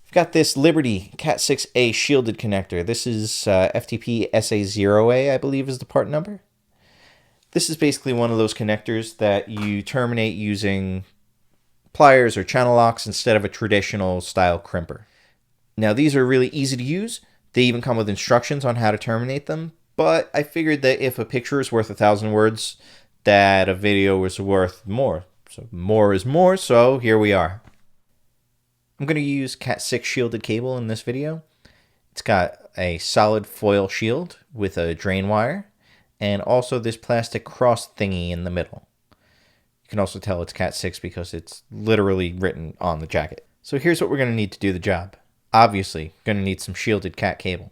I've got this Liberty CAT6A shielded connector. This is FTPSA0A, I believe is the part number. This is basically one of those connectors that you terminate using pliers or channel locks instead of a traditional style crimper. Now these are really easy to use. They even come with instructions on how to terminate them, but I figured that if a picture is worth 1,000 words, that a video was worth more. So more is more, so here we are. I'm going to use CAT6 shielded cable in this video. It's got a solid foil shield with a drain wire and also this plastic cross thingy in the middle. You can also tell it's CAT6 because it's literally written on the jacket. So here's what we're going to need to do the job. Obviously, going to need some shielded CAT cable.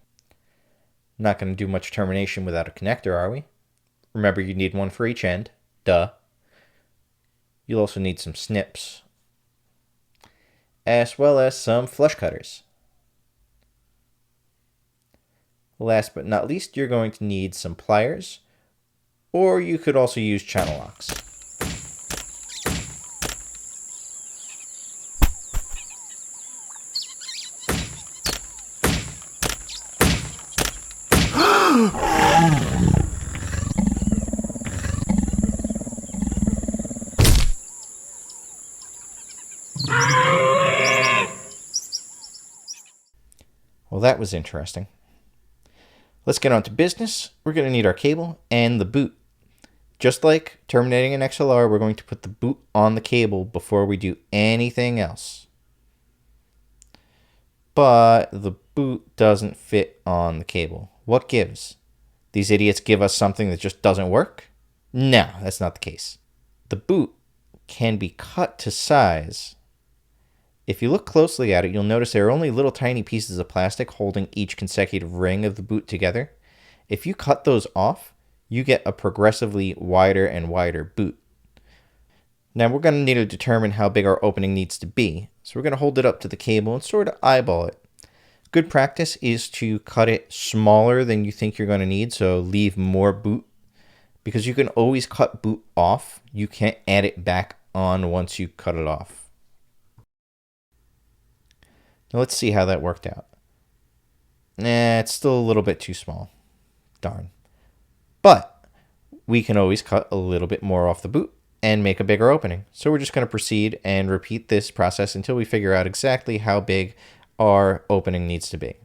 Not going to do much termination without a connector, are we? Remember, you need one for each end. Duh. You'll also need some snips, as well as some flush cutters. Last but not least, you're going to need some pliers, or you could also use channel locks. Well, that was interesting. Let's get on to business. We're going to need our cable and the boot. Just like terminating an XLR, we're going to put the boot on the cable before we do anything else. But the boot doesn't fit on the cable. What gives? These idiots give us something that just doesn't work? No, that's not the case. The boot can be cut to size. If you look closely at it, you'll notice there are only little tiny pieces of plastic holding each consecutive ring of the boot together. If you cut those off, you get a progressively wider and wider boot. Now we're going to need to determine how big our opening needs to be. So we're going to hold it up to the cable and sort of eyeball it. Good practice is to cut it smaller than you think you're going to need, so leave more boot. Because you can always cut boot off. You can't add it back on once you cut it off. Now let's see how that worked out. Nah, it's still a little bit too small. Darn. But we can always cut a little bit more off the boot and make a bigger opening. So we're just going to proceed and repeat this process until we figure out exactly how big our opening needs to be.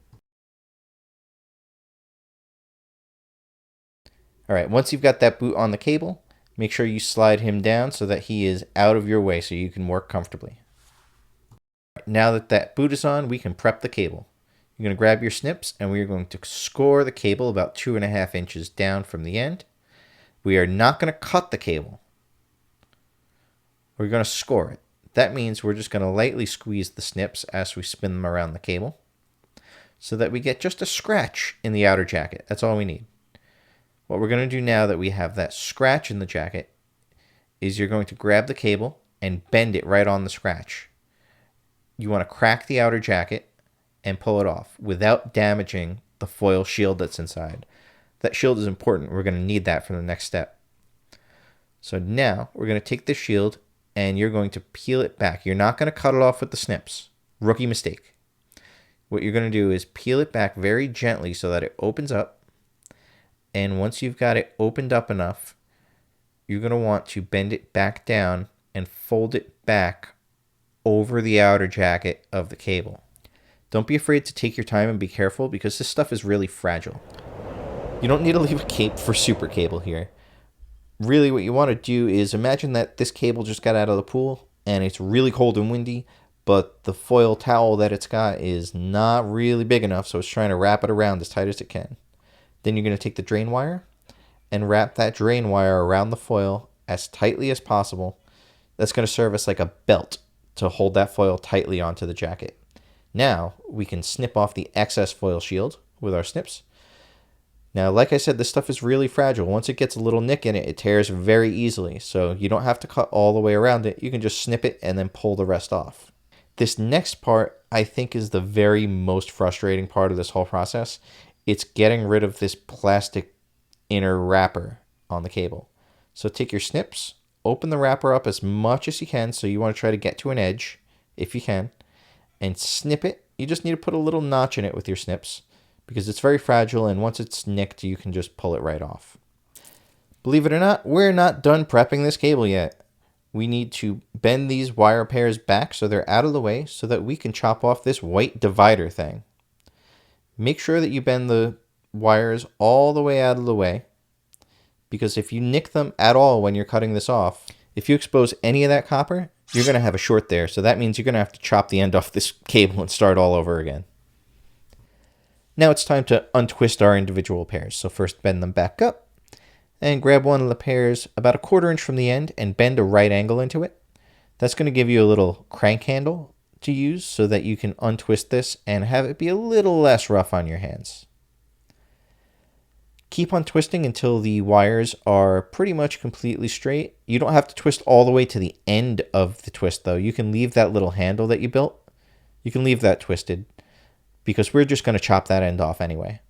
All right, once you've got that boot on the cable, make sure you slide him down so that he is out of your way so you can work comfortably. Now that that boot is on, we can prep the cable. You're going to grab your snips and we're going to score the cable about 2.5 inches down from the end. We are not going to cut the cable. We're going to score it. That means we're just going to lightly squeeze the snips as we spin them around the cable so that we get just a scratch in the outer jacket. That's all we need. What we're going to do now that we have that scratch in the jacket is you're going to grab the cable and bend it right on the scratch. You want to crack the outer jacket and pull it off without damaging the foil shield that's inside. That shield is important. We're going to need that for the next step. So now we're going to take the shield and you're going to peel it back. You're not going to cut it off with the snips. Rookie mistake. What you're going to do is peel it back very gently so that it opens up. And once you've got it opened up enough, you're going to want to bend it back down and fold it back over the outer jacket of the cable. Don't be afraid to take your time and be careful because this stuff is really fragile. You don't need to leave a cape for super cable here. Really what you want to do is imagine that this cable just got out of the pool and it's really cold and windy, but the foil towel that it's got is not really big enough, so it's trying to wrap it around as tight as it can. Then you're going to take the drain wire and wrap that drain wire around the foil as tightly as possible. That's going to serve us like a belt to hold that foil tightly onto the jacket. Now we can snip off the excess foil shield with our snips. Now, like I said, this stuff is really fragile. Once it gets a little nick in it, it tears very easily. So you don't have to cut all the way around it. You can just snip it and then pull the rest off. This next part, I think, is the very most frustrating part of this whole process. It's getting rid of this plastic inner wrapper on the cable. So take your snips, open the wrapper up as much as you can. So you want to try to get to an edge if you can. and snip it. You just need to put a little notch in it with your snips because it's very fragile, and once it's nicked, you can just pull it right off. Believe it or not, we're not done prepping this cable yet. We need to bend these wire pairs back so they're out of the way so that we can chop off this white divider thing. Make sure that you bend the wires all the way out of the way, because if you nick them at all when you're cutting this off, if you expose any of that copper, you're going to have a short there. So that means you're going to have to chop the end off this cable and start all over again. Now it's time to untwist our individual pairs. So first bend them back up and grab one of the pairs about 1/4 inch from the end and bend a right angle into it. That's going to give you a little crank handle to use so that you can untwist this and have it be a little less rough on your hands. Keep on twisting until the wires are pretty much completely straight. You don't have to twist all the way to the end of the twist though. You can leave that little handle that you built. You can leave that twisted because we're just going to chop that end off anyway.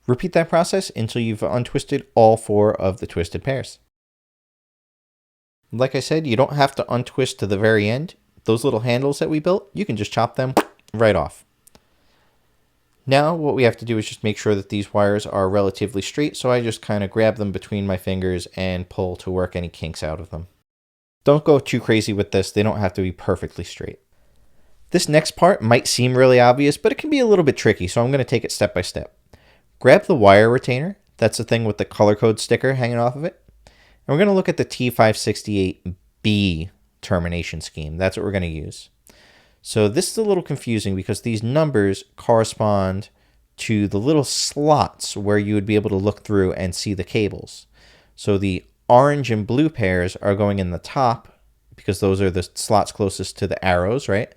Repeat that process until you've untwisted all 4 of the twisted pairs. Like I said, you don't have to untwist to the very end. Those little handles that we built, you can just chop them right off. Now what we have to do is just make sure that these wires are relatively straight, so I just kind of grab them between my fingers and pull to work any kinks out of them. Don't go too crazy with this, they don't have to be perfectly straight. This next part might seem really obvious, but it can be a little bit tricky, so I'm going to take it step by step. Grab the wire retainer, that's the thing with the color code sticker hanging off of it, and we're going to look at the T568B termination scheme. That's what we're going to use. So this is a little confusing because these numbers correspond to the little slots where you would be able to look through and see the cables. So the orange and blue pairs are going in the top because those are the slots closest to the arrows, right?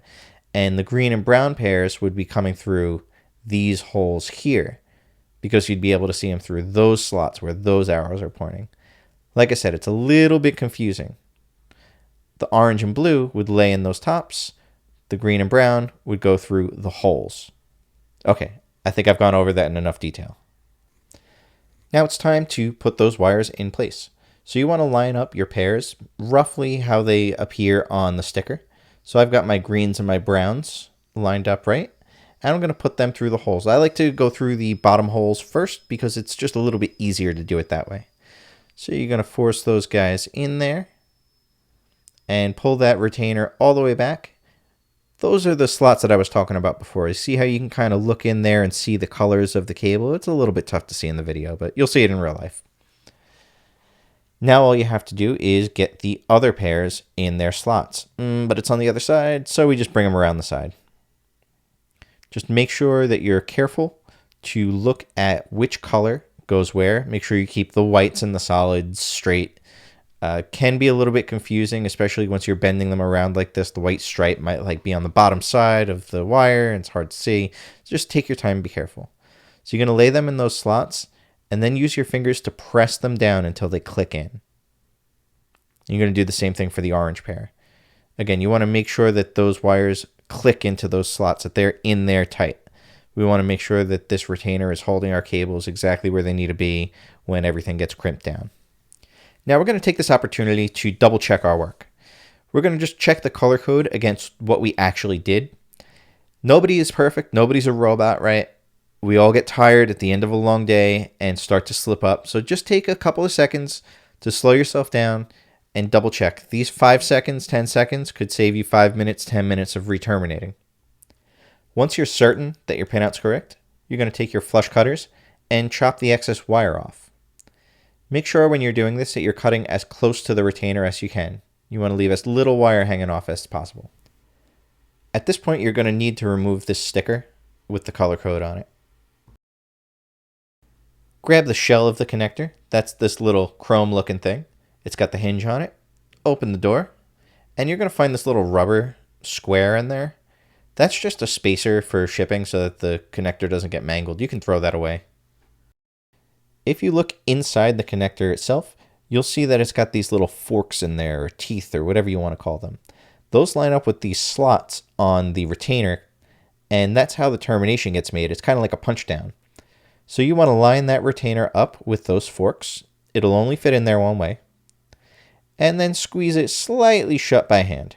And the green and brown pairs would be coming through these holes here because you'd be able to see them through those slots where those arrows are pointing. Like I said, it's a little bit confusing. The orange and blue would lay in those tops. The green and brown would go through the holes. Okay, I think I've gone over that in enough detail. Now it's time to put those wires in place. So you want to line up your pairs roughly how they appear on the sticker. So I've got my greens and my browns lined up right, and I'm going to put them through the holes. I like to go through the bottom holes first because it's just a little bit easier to do it that way. So you're going to force those guys in there and pull that retainer all the way back. Those are the slots that I was talking about before. You see how you can kind of look in there and see the colors of the cable? It's a little bit tough to see in the video, but you'll see it in real life. Now all you have to do is get the other pairs in their slots. But it's on the other side, so we just bring them around the side. Just make sure that you're careful to look at which color goes where. Make sure you keep the whites and the solids straight. Can be a little bit confusing, especially once you're bending them around like this. The white stripe might be on the bottom side of the wire, and it's hard to see. Just take your time and be careful. So you're going to lay them in those slots, and then use your fingers to press them down until they click in. You're going to do the same thing for the orange pair. Again, you want to make sure that those wires click into those slots, that they're in there tight. We want to make sure that this retainer is holding our cables exactly where they need to be when everything gets crimped down. Now we're going to take this opportunity to double check our work. We're going to just check the color code against what we actually did. Nobody is perfect. Nobody's a robot, right? We all get tired at the end of a long day and start to slip up. So just take a couple of seconds to slow yourself down and double check. These 5 seconds, 10 seconds could save you 5 minutes, 10 minutes of re-terminating. Once you're certain that your pinout's correct, you're going to take your flush cutters and chop the excess wire off. Make sure when you're doing this that you're cutting as close to the retainer as you can. You want to leave as little wire hanging off as possible. At this point, you're going to need to remove this sticker with the color code on it. Grab the shell of the connector. That's this little chrome looking thing. It's got the hinge on it. Open the door, and you're going to find this little rubber square in there. That's just a spacer for shipping so that the connector doesn't get mangled. You can throw that away. If you look inside the connector itself, you'll see that it's got these little forks in there, or teeth, or whatever you want to call them. Those line up with these slots on the retainer, and that's how the termination gets made. It's kind of like a punch down. So you want to line that retainer up with those forks. It'll only fit in there one way. And then squeeze it slightly shut by hand.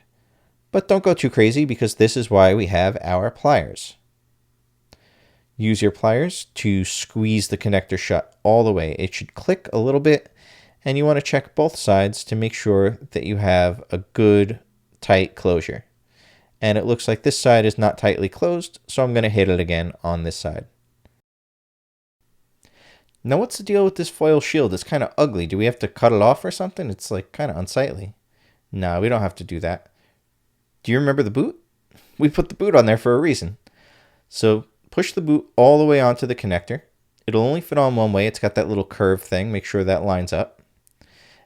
But don't go too crazy because this is why we have our pliers. Use your pliers to squeeze the connector shut all the way. It should click a little bit, and you want to check both sides to make sure that you have a good tight closure. And it looks like this side is not tightly closed, so I'm going to hit it again on this side. Now what's the deal with this foil shield? It's kind of ugly. Do we have to cut it off or something? It's like kind of unsightly. No, we don't have to do that. Do you remember the boot? We put the boot on there for a reason. So push the boot all the way onto the connector. It'll only fit on one way. It's got that little curve thing. Make sure that lines up.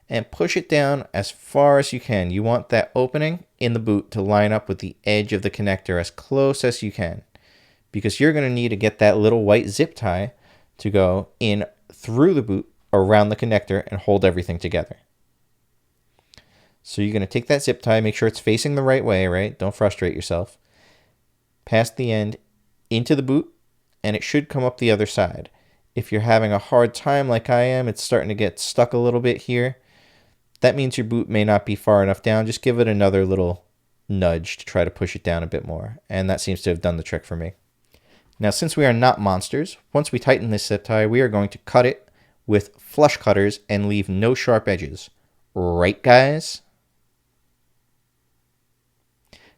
And push it down as far as you can. You want that opening in the boot to line up with the edge of the connector as close as you can, because you're going to need to get that little white zip tie to go in through the boot around the connector and hold everything together. So you're going to take that zip tie, make sure it's facing the right way, right? Don't frustrate yourself. Pass the end into the boot, and it should come up the other side. If you're having a hard time like I am, it's starting to get stuck a little bit here, that means your boot may not be far enough down. Just give it another little nudge to try to push it down a bit more, and that seems to have done the trick for me. Now, since we are not monsters, once we tighten this zip tie, we are going to cut it with flush cutters and leave no sharp edges. Right, guys?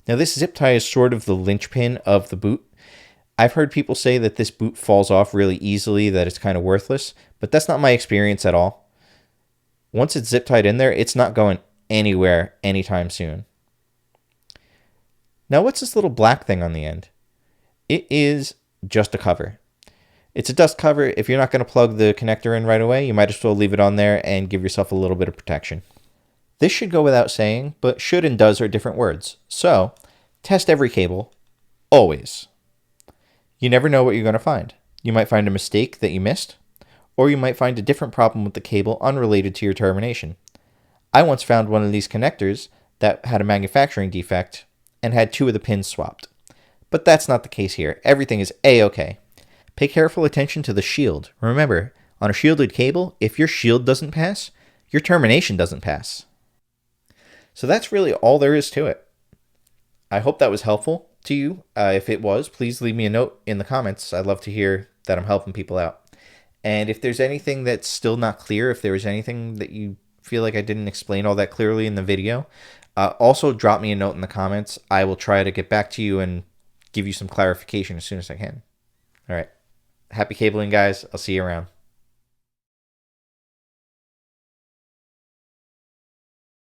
Now, this zip tie is sort of the linchpin of the boot. I've heard people say that this boot falls off really easily, that it's kind of worthless, but that's not my experience at all. Once it's zip tied in there, it's not going anywhere anytime soon. Now, what's this little black thing on the end? It is just a cover. It's a dust cover. If you're not going to plug the connector in right away, you might as well leave it on there and give yourself a little bit of protection. This should go without saying, but should and does are different words. So, test every cable, always. You never know what you're going to find. You might find a mistake that you missed, or you might find a different problem with the cable unrelated to your termination. I once found one of these connectors that had a manufacturing defect and had 2 of the pins swapped. But that's not the case here. Everything is A-okay. Pay careful attention to the shield. Remember, on a shielded cable, if your shield doesn't pass, your termination doesn't pass. So that's really all there is to it. I hope that was helpful to you. If it was, please leave me a note in the comments. I'd love to hear that I'm helping people out. And if there's anything that's still not clear, if there was anything that you feel like I didn't explain all that clearly in the video, also drop me a note in the comments. I will try to get back to you and give you some clarification as soon as I can. All right. Happy cabling, guys. I'll see you around.